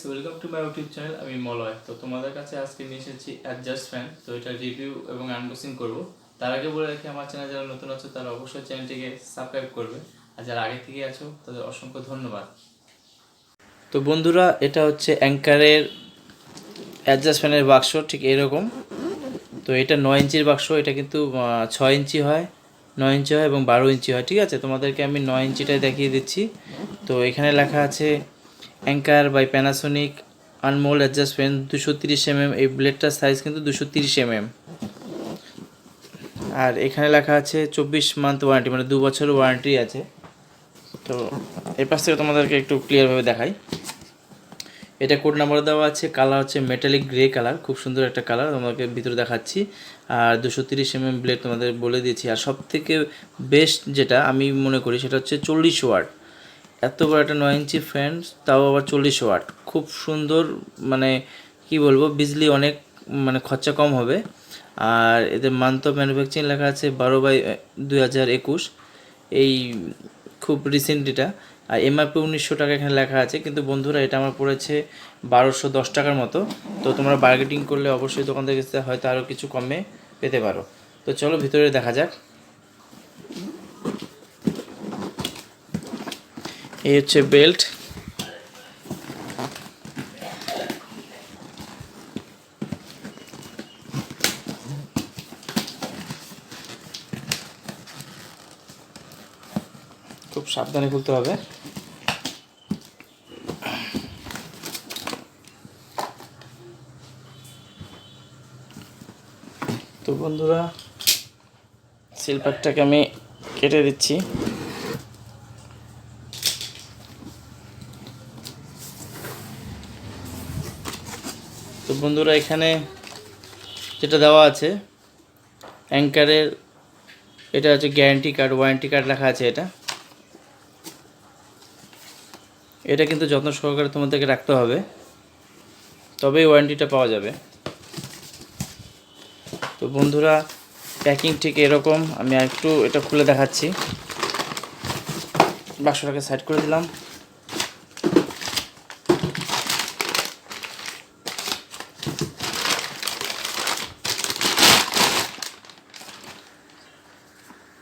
Welcome to my YouTube channel. আমি মলয়। তো তোমাদের কাছে আজকে নিয়ে এসেছি অ্যাডজাস্ট ফ্যান। তো এটা রিভিউ এবং আনবক্সিং করব। তার আগে বলে রাখি, আমার চ্যানেল যারা নতুন আছো তারা অবশ্যই চ্যানেলটিকে সাবস্ক্রাইব করবে, আর যারা আগে থেকে আছো তাদের অসংখ্য ধন্যবাদ। তো বন্ধুরা, এটা হচ্ছে অ্যাঙ্কারের অ্যাডজাস্ট ফ্যানের বাক্স, ঠিক এরকম। তো এটা 9 ইঞ্চির বাক্স। এটা কিন্তু 6 ইঞ্চি হয়, 9 ইঞ্চি হয় এবং 12 ইঞ্চি হয়। ঠিক আছে, তোমাদেরকে আমি 9 ইঞ্চিটাই দেখিয়ে দিচ্ছি। তো এখানে লেখা আছে অ্যাঙ্কার বাই প্যানাসোনিক আনমোল্ড অ্যাডজাস্ট ফ্যান 230 mm। এই ব্লেডটার সাইজ কিন্তু 230 mm। আর এখানে লেখা আছে 24 মান্থ ওয়ারেন্টি, মানে 2 বছর ওয়ারেন্টি আছে। তো এই পাশ থেকে তোমাদেরকে একটু ক্লিয়ারভাবে দেখাই। এটা কোড নাম্বার দেওয়া আছে, কালার হচ্ছে মেটালিক গ্রে কালার, খুব সুন্দর একটা কালার, তোমাকে ভিতরে দেখাচ্ছি। আর 230 mm ব্লেড তোমাদের বলে দিয়েছি। আর সব থেকে বেস্ট যেটা আমি মনে করি সেটা হচ্ছে 40 ওয়াট। এত বড় একটা 9 ইঞ্চি ফ্যান, তাও আবার 40 ওয়াট, খুব সুন্দর। মানে কি বলবো, বিজলি অনেক মানে খরচা কম হবে। আর এদের মান্থ অফ ম্যানুফ্যাকচারিং লেখা আছে 12/2021। এই খুব রিসেন্ট এটা। আর এমআরপি 1900 টাকা এখানে লেখা আছে, কিন্তু বন্ধুরা এটা আমার পড়েছে 1210 টাকার মতো। তো তোমরা বার্গেটিং করলে অবশ্যই দোকান থেকে হয়তো আরও কিছু কমে পেতে পারো। তো চলো ভিতরে দেখা যাক। এই হচ্ছে বেল্ট। খুব সাবধানে খুলতে হবে। তো বন্ধুরা, সিলভারটাকে আমি কেটে দিচ্ছি। তো বন্ধুরা, এখানে যেটা দেওয়া আছে অ্যাঙ্কারের, এটা হচ্ছে গ্যারান্টি কার্ড, ওয়ারেন্টি কার্ড লেখা আছে। এটা কিন্তু যত্ন সহকারে তোমাদেরকে রাখতে হবে, তবেই ওয়ারেন্টিটা পাওয়া যাবে। তো বন্ধুরা, প্যাকিং ঠিক এরকম। আমি একটু এটা খুলে দেখাচ্ছি। বাক্সটাকে সাইড করে দিলাম।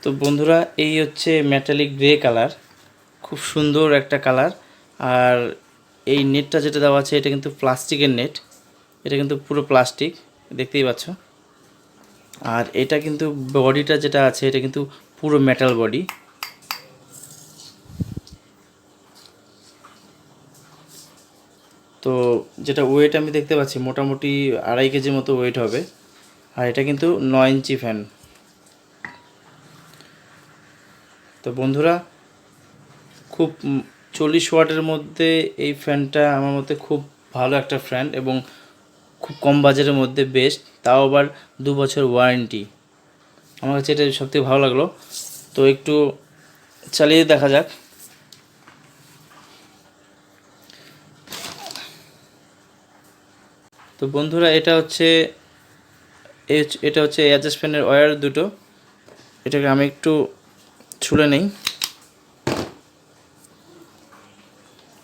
তো বন্ধুরা, এই হচ্ছে মেটালিক গ্রে কালার, খুব সুন্দর একটা কালার। আর এই নেটটা যেটা দেওয়া আছে এটা কিন্তু প্লাস্টিকের নেট, এটা কিন্তু পুরো প্লাস্টিক, দেখতেই পাচ্ছ। আর এটা কিন্তু বডিটা যেটা আছে এটা কিন্তু পুরো মেটাল বডি। তো যেটা ওয়েট আমি দেখতে পাচ্ছি মোটামুটি 2.5 কেজির মতো ওয়েট হবে। আর এটা কিন্তু 9 ইঞ্চি ফ্যান। তো বন্ধুরা, খুব 40 ওয়াটের মধ্যে এই ফ্যানটা আমার মতে খুব ভালো একটা ফ্যান, এবং খুব কম বাজেটের মধ্যে বেস্ট, তাও আবার 2 বছর ওয়ারেন্টি। আমার কাছে এটা সবথেকে ভালো লাগলো। তো একটু চালিয়ে দেখা যাক। তো বন্ধুরা, এটা হচ্ছে অ্যাডজাস্ট ফ্যানের ওয়্যার দুটো। এটাকে আমি একটু ছুলে নেই।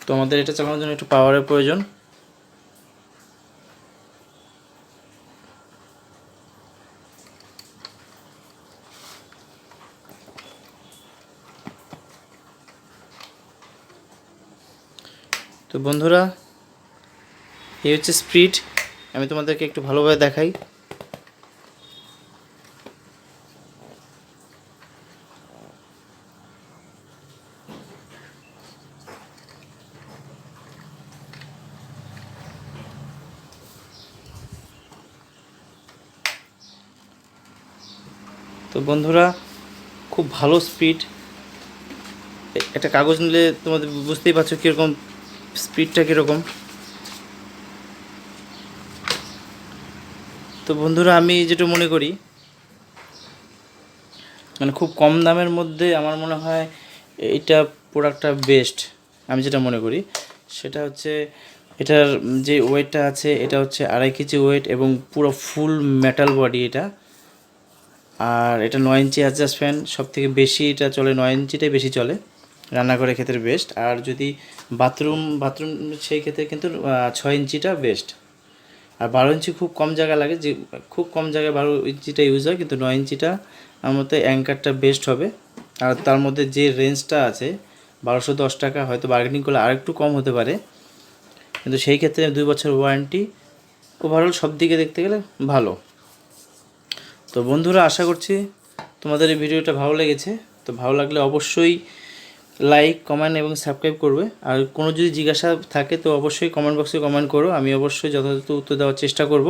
তো আমাদের এটা চালানোর জন্য একটু পাওয়ারের প্রয়োজন। তো বন্ধুরা, এই হচ্ছে স্পিড। আমি তোমাদেরকে একটু ভালোভাবে দেখাই। তো বন্ধুরা, খুব ভালো স্পিড। একটা কাগজ নিলে তোমাদের বুঝতেই পারছো কীরকম স্পিডটা কীরকম। তো বন্ধুরা, আমি যেটা মনে করি, মানে খুব কম দামের মধ্যে আমার মনে হয় এইটা প্রোডাক্টটা বেস্ট। আমি যেটা মনে করি সেটা হচ্ছে এটার যে ওয়েটটা আছে এটা হচ্ছে 2.5 কেজি ওয়েট, এবং পুরো ফুল মেটাল বডি এটা। আর এটা 9 ইঞ্চি অ্যাডজাস্ট ফ্যান, সব থেকে বেশি এটা চলে, 9 ইঞ্চিটাই বেশি চলে। রান্না করে খেতে বেস্ট। আর যদি বাথরুম সেই ক্ষেত্রে কিন্তু 6 ইঞ্চিটা বেস্ট। আর 12 ইঞ্চি খুব কম জায়গা লাগে, যে খুব কম জায়গায় 12 ইঞ্চিটা ইউজ হয়, কিন্তু 9 ইঞ্চিটা আমার মতে অ্যাঙ্কারটা বেস্ট হবে। আর তার মধ্যে যে রেঞ্জটা আছে 1210 টাকা, হয়তো বার্গেনিং করলে আরেকটু কম হতে পারে, কিন্তু সেই ক্ষেত্রে 2 বছর ওয়ারেন্টি, ওভারঅল সব দিকে দেখতে গেলে ভালো। তো বন্ধুরা, আশা করছি তোমাদের এই ভিডিওটা ভালো লেগেছে। তো ভালো লাগলে অবশ্যই লাইক, কমেন্ট এবং সাবস্ক্রাইব করবে। আর কোনো যদি জিজ্ঞাসা থাকে তো অবশ্যই কমেন্ট বক্সে কমেন্ট করো, আমি অবশ্যই যথাযথ উত্তর দেওয়ার চেষ্টা করব।